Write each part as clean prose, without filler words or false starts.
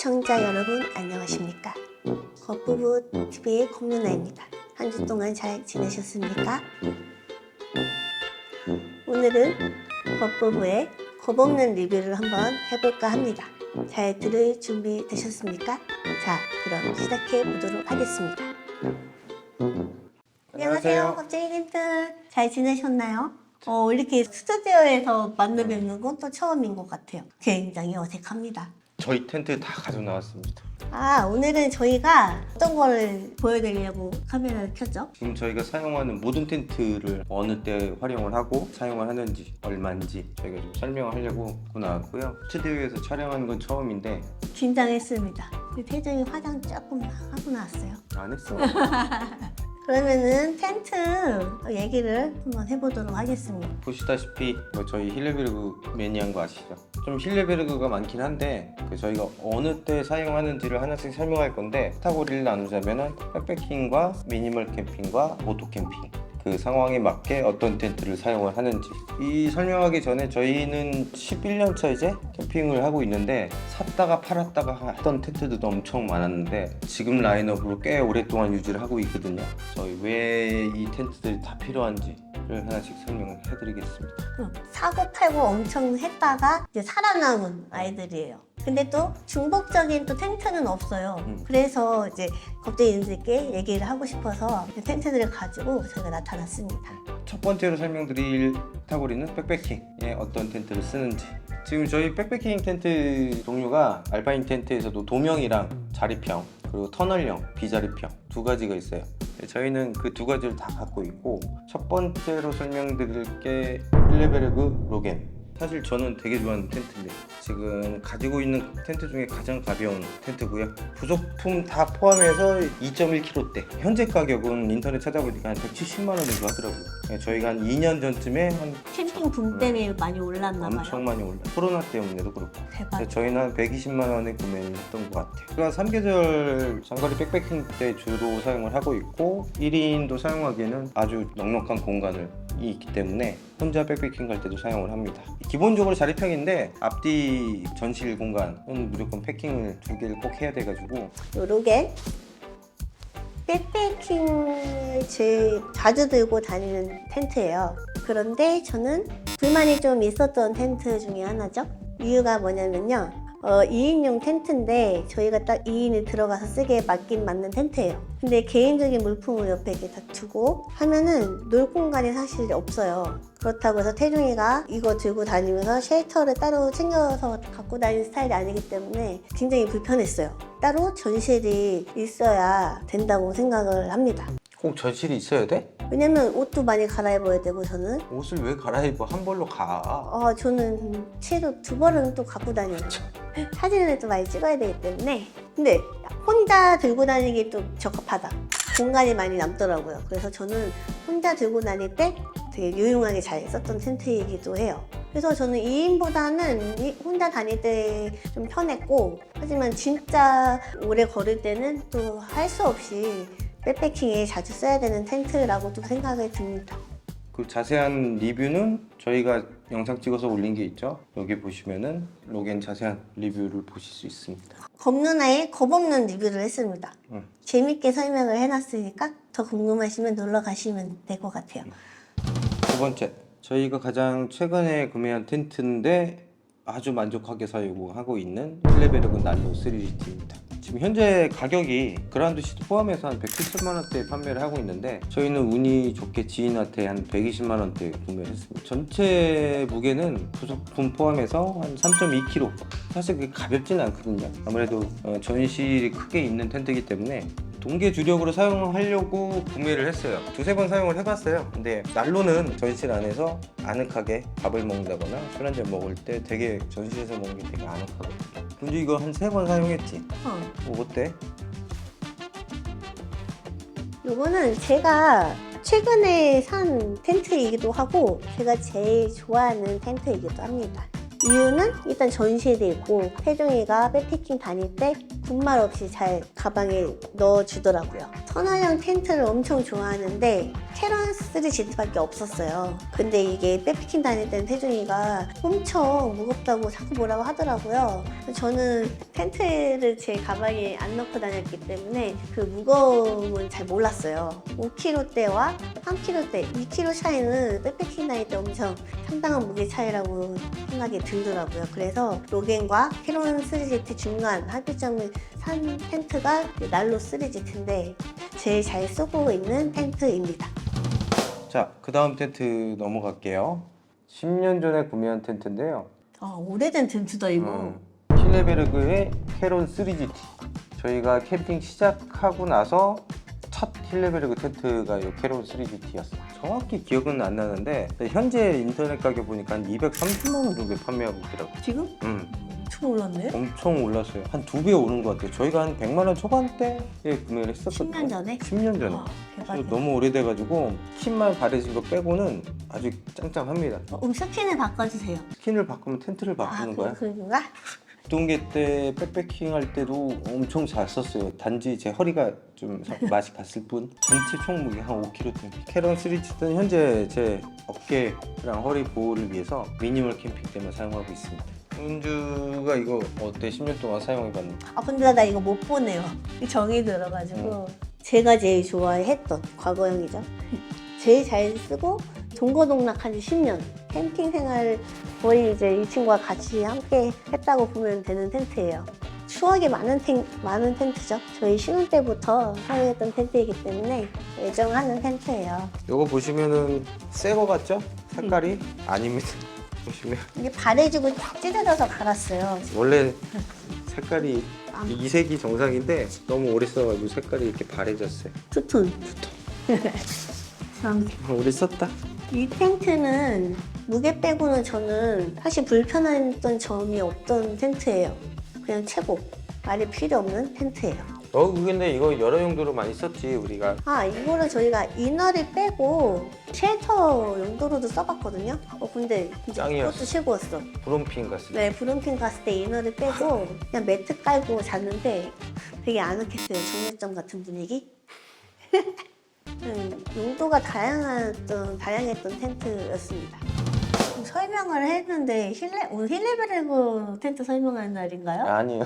시청자 여러분 안녕하십니까? 겉부부 TV의 콩누나입니다. 한 주 동안 잘 지내셨습니까? 오늘은 겉부부의 겁없는 리뷰를 한번 해볼까 합니다. 잘 들을 준비 되셨습니까? 자, 그럼 시작해 보도록 하겠습니다. 안녕하세요, 겁쟁이님들. 잘 지내셨나요? 이렇게 스튜디오에서 만나 뵙는 건 또 처음인 것 같아요. 굉장히 어색합니다. 저희 텐트 다 가져 나왔습니다. 오늘은 저희가 어떤 거를 보여드리려고 카메라를 켰죠? 지금 저희가 사용하는 모든 텐트를 어느 때 활용을 하고 사용을 하는지 얼마인지 저희가 좀 설명을 하려고 나왔고요. 스튜디오에서 촬영하는 건 처음인데 긴장했습니다. 태정이 화장 조금 하고 나왔어요. 안 했어. 그러면은 텐트 얘기를 한번 해보도록 하겠습니다. 보시다시피 저희 힐레베르그 매니아인 거 아시죠? 좀 힐레베르그가 많긴 한데 저희가 어느 때 사용하는지를 하나씩 설명할 건데 카테고리를 나누자면은 백패킹과 미니멀 캠핑과 오토 캠핑, 그 상황에 맞게 어떤 텐트를 사용을 하는지. 이 설명하기 전에 저희는 11년 차 이제 캠핑을 하고 있는데 샀다가 팔았다가 하던 텐트들도 엄청 많았는데 지금 라인업으로 꽤 오랫동안 유지를 하고 있거든요. 저희 왜 이 텐트들이 다 필요한지를 하나씩 설명을 해드리겠습니다. 사고 팔고 엄청 했다가 이제 살아남은 아이들이에요. 근데 또 중복적인 또 텐트는 없어요. 그래서 이제 겁쟁이들께 얘기를 하고 싶어서 텐트들을 가지고 저희가 나타났습니다. 첫 번째로 설명드릴 카테고리는 백패킹에 어떤 텐트를 쓰는지. 지금 저희 백패킹 텐트 종류가 알파인 텐트에서도 도명이랑 자립형 그리고 터널형, 비자립형 두 가지가 있어요. 저희는 그 두 가지를 다 갖고 있고, 첫 번째로 설명드릴 게 힐레베르그 로겐. 사실 저는 되게 좋아하는 텐트인데 지금 가지고 있는 텐트 중에 가장 가벼운 텐트고요. 부속품 다 포함해서 2.1kg대. 현재 가격은 인터넷 찾아보니까 한 170만 원 정도 하더라고요. 저희가 한 2년 전쯤에 한 캠핑 붐 때문에 많이 올랐나 봐요. 엄청 많이 올라. 코로나 때문에도 그렇고. 대박. 저희는 한 120만 원에 구매를 했던 것 같아요. 제가 3계절 장거리 백패킹 때 주로 사용을 하고 있고 1인도 사용하기에는 아주 넉넉한 공간을 있기 때문에 혼자 백패킹 갈 때도 사용을 합니다. 기본적으로 자립형인데 앞뒤 전실 공간은 무조건 패킹을 2개를 꼭 해야 돼가지고. 요로겐 백패킹을 제일 자주 들고 다니는 텐트예요. 그런데 저는 불만이 좀 있었던 텐트 중에 하나죠. 이유가 뭐냐면요, 2인용 텐트인데 저희가 딱 2인이 들어가서 쓰기에 맞긴 맞는 텐트예요. 근데 개인적인 물품을 옆에 이렇게 다 두고 하면은 놀 공간이 사실 없어요. 그렇다고 해서 태중이가 이거 들고 다니면서 쉘터를 따로 챙겨서 갖고 다니는 스타일이 아니기 때문에 굉장히 불편했어요. 따로 전실이 있어야 된다고 생각을 합니다. 꼭 전실이 있어야 돼? 왜냐면 옷도 많이 갈아입어야 되고, 저는 옷을 왜 갈아입어? 한 벌로 가. 저는 최소 2벌은 또 갖고 다녀요. 사진을 또 많이 찍어야 되기 때문에. 근데 혼자 들고 다니기 또 적합하다. 공간이 많이 남더라고요. 그래서 저는 혼자 들고 다닐 때 되게 유용하게 잘 썼던 텐트이기도 해요. 그래서 저는 2인보다는 혼자 다닐 때 좀 편했고, 하지만 진짜 오래 걸을 때는 또 할 수 없이 백패킹에 자주 써야 되는 텐트라고도 생각이 듭니다. 그 자세한 리뷰는 저희가 영상 찍어서 올린 게 있죠. 여기 보시면은 로겐 자세한 리뷰를 보실 수 있습니다. 겁누나의 겁없는 리뷰를 했습니다. 재밌게 설명을 해놨으니까 더 궁금하시면 놀러 가시면 될 것 같아요. 두 번째, 저희가 가장 최근에 구매한 텐트인데 아주 만족하게 사용하고 있는 힐레베르그 난로 3GT입니다. 지금 현재 가격이 그라운드 시트 포함해서 한 170만 원대에 판매를 하고 있는데 저희는 운이 좋게 지인한테 한 120만 원대에 구매를 했습니다. 전체 무게는 부속품 포함해서 한 3.2kg. 사실 그게 가볍진 않거든요. 아무래도 전실이 크게 있는 텐트이기 때문에 동계 주력으로 사용하려고 구매를 했어요. 2-3번 사용을 해봤어요. 근데 난로는 전실 안에서 아늑하게 밥을 먹는다거나 술 한잔 먹을 때 되게 전실에서 먹는 게 되게 아늑하거든요. 근데 이거 한 3번 사용했지? 어때? 요거는 제가 최근에 산 텐트이기도 하고 제가 제일 좋아하는 텐트이기도 합니다. 이유는 일단 전실이 있고 태중이가 백패킹 다닐 때 군말 없이 잘 가방에 넣어주더라고요. 터널형 텐트를 엄청 좋아하는데 캐런 3GT밖에 없었어요. 근데 이게 백패킹 다닐 때는 태중이가 엄청 무겁다고 자꾸 뭐라고 하더라고요. 저는 텐트를 제 가방에 안 넣고 다녔기 때문에 그 무거움은 잘 몰랐어요. 5kg대와 3kg대, 2kg 차이는 백패킹 다닐 때 엄청 상당한 무게 차이라고 생각이 들더라고요. 그래서 로겐과 캐런 3GT 중간 합의점을 산 텐트가 난로 3GT인데 제일 잘 쓰고 있는 텐트입니다. 자, 그 다음 텐트 넘어갈게요. 10년 전에 구매한 텐트인데요. 아, 오래된 텐트다 이거. 힐레베르그의 캐론 3GT. 저희가 캠핑 시작하고 나서 첫 힐레베르그 텐트가 이 캐론 3GT였어요. 정확히 기억은 안 나는데 현재 인터넷 가격 보니까 한 230만 원 정도에 판매하고 있더라고요. 지금? 엄청 올랐네. 엄청 올랐어요. 한 2배 오른 것 같아요. 저희가 한 100만 원 초반대에 구매를 했었거든요. 10년 전에? 10년 전에. 와, 그래서 대박이다. 너무 오래돼가지고 스킨만 바래진 거 빼고는 아주 짱짱합니다. 스킨을 바꿔주세요. 스킨을 바꾸면 텐트를 바꾸는 거야? 그런가? 동계 때 백패킹 할 때도 엄청 잘 썼어요. 단지 제 허리가 좀 맛이 갔을 뿐. 전체 총무게 한 5kg. 캐런 3GT는 현재 제 어깨랑 허리 보호를 위해서 미니멀 캠핑 때만 사용하고 있습니다. 은주가 이거 어때? 10년 동안 사용해봤는데. 아 근데 나 이거 못 보내요. 이 정이 들어가지고 제가 제일 좋아했던 과거형이죠. 제일 잘 쓰고 동거동락한 지 10년. 캠핑 생활 거의 이제 이 친구와 같이 함께 했다고 보면 되는 텐트예요. 추억이 많은 텐트죠. 저희 신혼 때부터 사용했던 텐트이기 때문에 애정하는 텐트예요. 이거 보시면은 새 거 같죠? 색깔이? 아닙니다. 보시면 이게 바래지고 딱 찢어져서 갈았어요. 원래 색깔이 이색이 정상인데 너무 오래 써가지고 색깔이 이렇게 바래졌어요. 투톤. 오래 썼다. 이 텐트는 무게 빼고는 저는 사실 불편했던 점이 없던 텐트예요. 그냥 최고. 말이 필요 없는 텐트예요. 근데 이거 여러 용도로 많이 썼지 우리가. 아, 이거를 저희가 이너를 빼고 쉘터 용도로도 써봤거든요. 근데 이제 짱이었어. 그것도 최고였어. 브롬핑 갔을 때. 네, 브룸핑 갔을 때 이너를 빼고 그냥 매트 깔고 잤는데 되게 아늑했어요. 정육점 같은 분위기. 용도가 다양했던 텐트였습니다. 설명을 했는데 오늘 힐레베르그 텐트 설명하는 날인가요? 아니에요.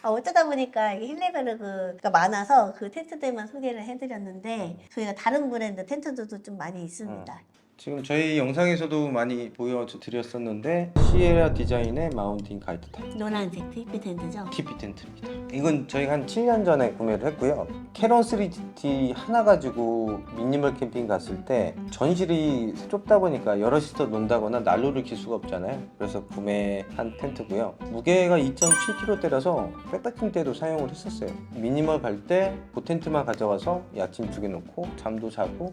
어쩌다 보니까 이게 힐레베르그가 많아서 그 텐트들만 소개를 해드렸는데 저희가 다른 브랜드 텐트들도 좀 많이 있습니다. 지금 저희 영상에서도 많이 보여드렸었는데 시에라 디자인의 마운틴 가이드 타입 노란색 TP 텐트죠? TP 텐트입니다. 이건 저희가 한 7년 전에 구매를 했고요. 캐런 3GT 하나 가지고 미니멀 캠핑 갔을 때 전실이 좁다 보니까 여럿이서 논다거나 난로를 킬 수가 없잖아요. 그래서 구매한 텐트고요. 무게가 2.7kg대라서 백패킹 때도 사용을 했었어요. 미니멀 갈 때 그 텐트만 가져가서 야침 2개 놓고 잠도 자고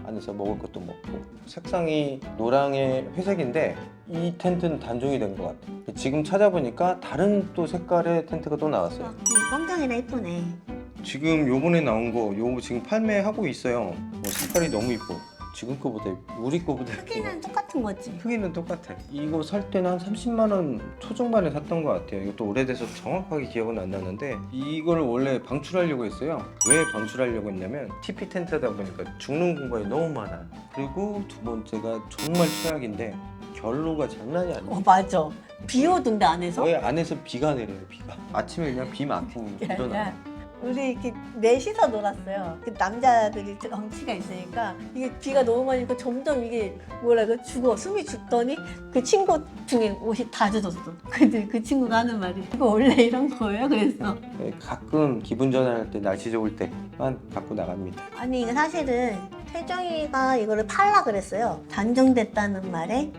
안에서 먹을 것도 먹고. 색상이 노랑의 회색인데 이 텐트는 단종이 된 것 같아요. 지금 찾아보니까 다른 또 색깔의 텐트가 또 나왔어요. 검정이라 예쁘네. 지금 요번에 나온 거 요거 지금 판매하고 있어요. 색깔이 너무 이뻐. 지금 거보다 우리 거보다 크기는 똑같은 거지? 크기는 똑같아. 이거 살 때는 한 30만 원 초중반에 샀던 것 같아요. 이것도 오래돼서 정확하게 기억은 안 나는데 이걸 원래 방출하려고 했어요. 왜 방출하려고 했냐면 TP 텐트다 보니까 죽는 공간이 너무 많아요. 그리고 두 번째가 정말 최악인데 결로가 장난이 아니에요. 맞아. 비 오던데 안에서? 거의 안에서 비가 내려요. 비가 아침에 그냥 비 막히는 게 일어나. 우리 이렇게 넷이서 놀았어요. 남자들이 덩치가 있으니까 이게 비가 너무 많이 오니까 점점 이게 죽어. 숨이 죽더니 그 친구 중에 옷이 다 젖었어. 근데 그 친구가 하는 말이 이거 원래 이런 거예요? 그랬어. 가끔 기분 전환할 때 날씨 좋을 때만 갖고 나갑니다. 아니 이게 사실은 태정이가 이거를 팔라 그랬어요. 단종됐다는 말에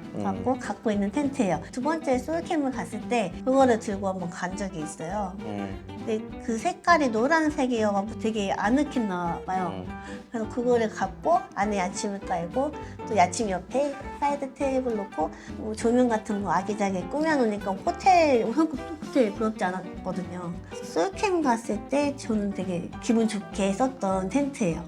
갖고 있는 텐트예요. 두 번째 솔캠을 갔을 때 그거를 들고 한번 간 적이 있어요. 근데 그 색깔이 노란색이어서 되게 아늑했나 봐요. 그래서 그거를 갖고 안에 야침을 깔고 또 야침 옆에 사이드 테이블 놓고 뭐 조명 같은 거 아기자기하게 꾸며놓으니까 호텔 부럽지 않았거든요. 솔캠 갔을 때 저는 되게 기분 좋게 썼던 텐트예요.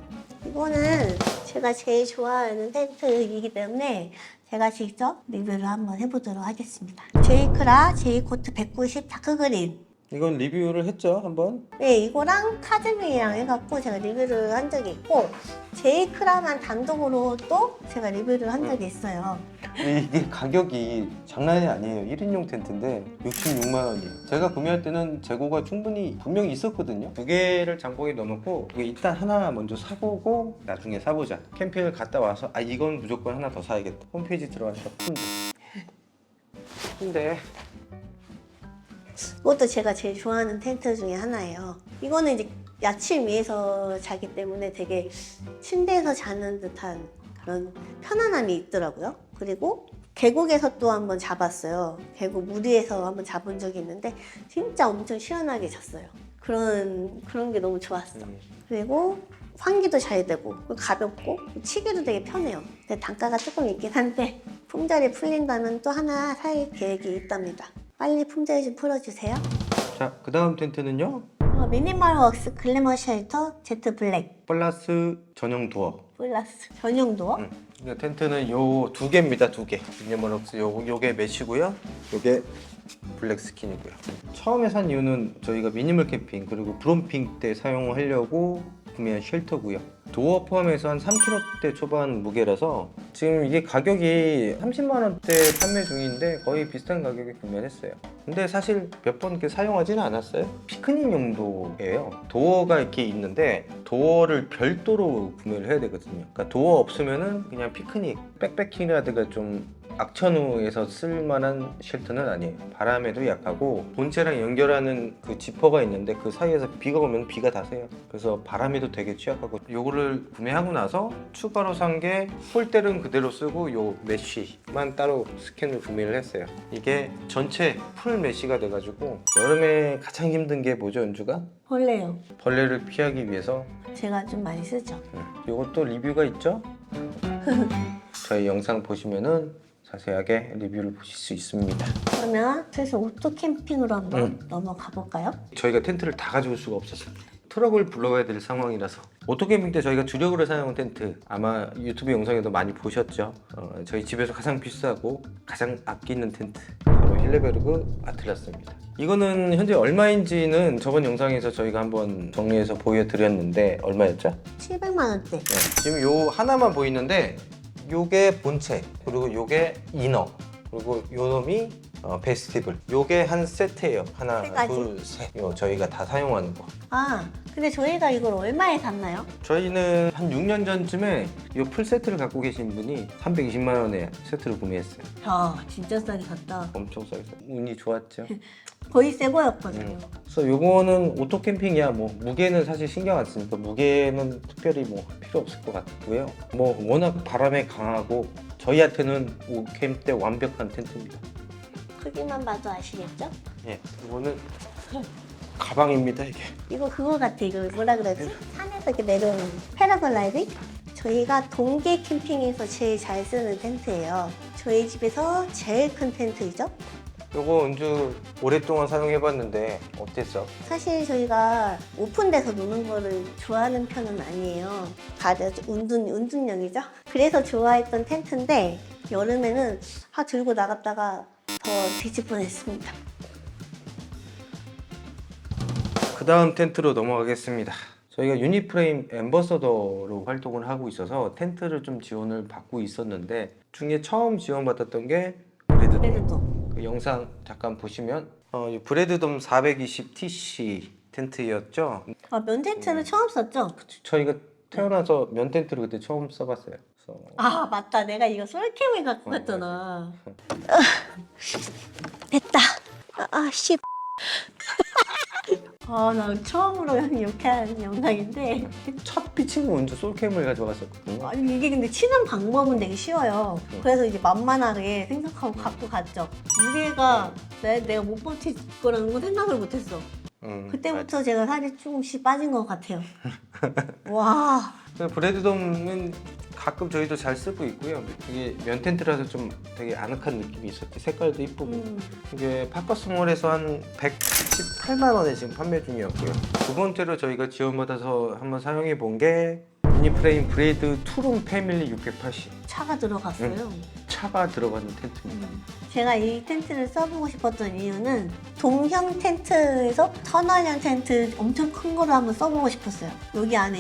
이거는 제가 제일 좋아하는 텐트이기 때문에 제가 직접 리뷰를 한번 해보도록 하겠습니다. 제이크라 제이코트 190 다크그린 이건 리뷰를 했죠 한번. 네, 이거랑 카즈미랑 해갖고 제가 리뷰를 한 적이 있고 제이크라만 단독으로 또 제가 리뷰를 한 적이 있어요. 이게 가격이 장난이 아니에요. 1인용 텐트인데 66만 원이에요. 제가 구매할 때는 재고가 충분히 분명히 있었거든요. 두 개를 장보기 넣어놓고 일단 하나 먼저 사보고 나중에 사보자. 캠핑을 갔다 와서 아 이건 무조건 하나 더 사야겠다. 홈페이지 들어가니까 근데 이것도 제가 제일 좋아하는 텐트 중에 하나예요. 이거는 이제 야침 위에서 자기 때문에 되게 침대에서 자는 듯한 그런 편안함이 있더라고요. 그리고 계곡에서 또 한번 잡았어요. 계곡 물 위에서 한번 잡은 적이 있는데 진짜 엄청 시원하게 잤어요. 그런 게 너무 좋았어. 그리고 환기도 잘 되고 가볍고 치기도 되게 편해요. 근데 단가가 조금 있긴 한데 품절이 풀린다면 또 하나 살 계획이 있답니다. 빨리 품절 좀 풀어주세요. 자, 그 다음 텐트는요. 미니멀웍스 글래머 쉘터 제트 블랙 플러스 전용 도어. 플러스 전용 도어. 이 텐트는 요 두 개입니다. 두 개. 미니멀럭스 요게 메쉬고요. 요게 블랙 스킨이고요. 처음에 산 이유는 저희가 미니멀 캠핑 그리고 브롬핑 때 사용하려고 구매한 쉘터고요. 도어 포함해서 한 3kg대 초반 무게라서 지금 이게 가격이 30만 원대 판매 중인데 거의 비슷한 가격에 구매했어요. 근데 사실 몇 번 이렇게 사용하지는 않았어요. 피크닉 용도예요. 도어가 이렇게 있는데 도어를 별도로 구매를 해야 되거든요. 그러니까 도어 없으면은 그냥 피크닉, 백패킹이라든가 좀 악천후에서 쓸만한 쉘터는 아니에요. 바람에도 약하고 본체랑 연결하는 그 지퍼가 있는데 그 사이에서 비가 오면 비가 다 새요. 그래서 바람에도 되게 취약하고 요거를 구매하고 나서 추가로 산 게 폴대는 그대로 쓰고 요 메쉬만 따로 스캔을 구매를 했어요. 이게 전체 풀 메쉬가 돼가지고 여름에 가장 힘든 게 뭐죠, 연주가? 벌레요. 벌레를 피하기 위해서 제가 좀 많이 쓰죠. 요것도 리뷰가 있죠? 저희 영상 보시면은 자세하게 리뷰를 보실 수 있습니다. 그러면 슬슬 오토 캠핑으로 한번 넘어가 볼까요? 저희가 텐트를 다 가져올 수가 없었어요. 트럭을 불러가야 될 상황이라서 오토캠핑 때 저희가 주력으로 사용한 텐트 아마 유튜브 영상에도 많이 보셨죠. 저희 집에서 가장 비싸고 가장 아끼는 텐트 바로 힐레베르그 아틀라스입니다. 이거는 현재 얼마인지는 저번 영상에서 저희가 한번 정리해서 보여드렸는데 얼마였죠? 700만 원대. 네, 지금 요 하나만 보이는데 요게 본체 그리고 요게 이너 그리고 요 놈이 베스티블 요게 한 세트예요. 하나 세 가지? 둘 셋. 요 저희가 다 사용하는 거. 아, 근데 저희가 이걸 얼마에 샀나요? 저희는 한 6년 전쯤에 이 풀 세트를 갖고 계신 분이 320만 원에 세트를 구매했어요. 야, 진짜 싸게 샀다. 엄청 싸게 샀어요. 운이 좋았죠. 거의 새 거였거든요. 그래서 요거는 오토 캠핑이야. 뭐 무게는 사실 신경 안 쓰니까 무게는 특별히 뭐 필요 없을 것 같고요. 뭐 워낙 바람에 강하고 저희한테는 오캠 때 완벽한 텐트입니다. 크기만 봐도 아시겠죠? 예, 이거는 가방입니다 이게. 이거 그거 같아. 이거 뭐라 그러지? 산에서 이렇게 내려오는 패러글라이딩? 저희가 동계 캠핑에서 제일 잘 쓰는 텐트예요. 저희 집에서 제일 큰 텐트이죠? 요거 은주 오랫동안 사용해봤는데 어땠어? 사실 저희가 오픈돼서 노는 거를 좋아하는 편은 아니에요. 다들 운동용이죠? 그래서 좋아했던 텐트인데 여름에는 들고 나갔다가 더 뒤질 뻔했습니다. 그 다음 텐트로 넘어가겠습니다. 저희가 유니프레임 앰버서더로 활동을 하고 있어서 텐트를 좀 지원을 받고 있었는데 중에 처음 지원받았던 게 브레드돔. 그래도 그 영상 잠깐 보시면 이 브레드돔 420TC 텐트였죠. 면 텐트를 처음 썼죠? 저희가 태어나서 면 텐트를 그때 처음 써봤어요. 그래서 아 맞다, 내가 이거 솔캠을 갖고 갔잖아. 됐다. 씨. 나 처음으로 이렇게 하는 영상인데 첫 피칭 먼저 솔캠을 가져갔었거든요. 아니 이게 근데 치는 방법은 되게 쉬워요. 그래서 이제 만만하게 생각하고 갖고 갔죠. 무게가 내가 못 버틸 거라는 건 생각을 못했어. 그때부터 제가 살이 조금씩 빠진 것 같아요. 와. 브레드돔은 가끔 저희도 잘 쓰고 있고요. 이게 면 텐트라서 좀 되게 아늑한 느낌이 있었지. 색깔도 이쁘고. 이게 파커스몰에서 한 118만 원에 지금 판매 중이었고요. 두 번째로 저희가 지원받아서 한번 사용해 본 게 유니프레임 브레이드 투룸 패밀리 680. 차가 들어갔어요. 차가 들어가는 텐트입니다. 제가 이 텐트를 써보고 싶었던 이유는 돔형 텐트에서 터널형 텐트 엄청 큰 거를 한번 써보고 싶었어요. 여기 안에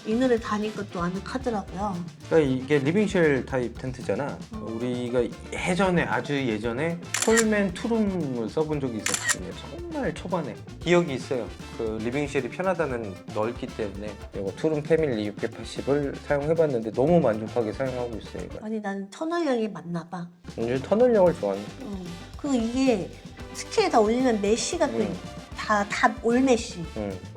이너를 다닐 것도 아늑하더라고요. 그러니까 이게 리빙쉘 타입 텐트잖아. 우리가 예전에 아주 예전에 폴맨 투룸을 써본 적이 있었거든요. 정말 초반에 기억이 있어요. 그 리빙쉘이 편하다는 넓기 때문에 이거 투룸 패밀리 680을 사용해봤는데 너무 만족하게 사용하고 있어요. 이거. 아니 난 터널형이 맞나 봐. 요즘 터널형을 좋아하는. 그리고 이게 스키에다 올리면 메쉬가 또 다 올메쉬.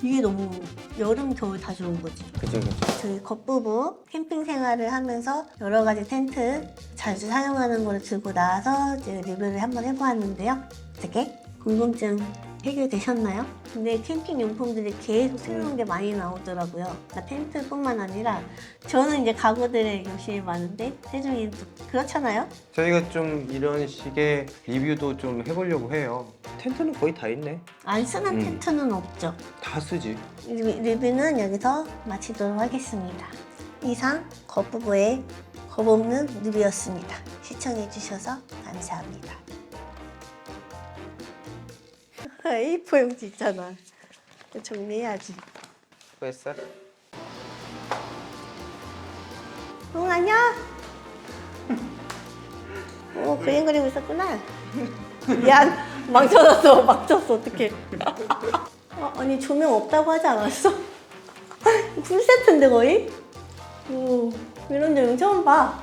이게 너무 여름 겨울 다 좋은 거지. 그치. 저희 겉부부 캠핑 생활을 하면서 여러 가지 텐트 자주 사용하는 거를 들고 나와서 이제 리뷰를 한번 해보았는데요. 어떻게? 궁금증 해결되셨나요? 근데 캠핑 용품들이 계속 새로운 게 많이 나오더라고요. 그러니까 텐트뿐만 아니라 저는 이제 가구들에 욕심이 많은데 태중이는 또 그렇잖아요? 저희가 좀 이런 식의 리뷰도 좀 해보려고 해요. 텐트는 거의 다 있네. 안 쓰는 텐트는 없죠. 다 쓰지. 리뷰는 여기서 마치도록 하겠습니다. 이상 겉부부의 겁없는 리뷰였습니다. 시청해주셔서 감사합니다. A4 용지 있잖아. 정리해야지. 수고했어. 응, 안녕. 오, 그림 그리고 있었구나. 미안, 망쳤어, 어떡해. 아니, 조명 없다고 하지 않았어? 풀세트인데, 거의? 오, 이런 조명 처음 봐.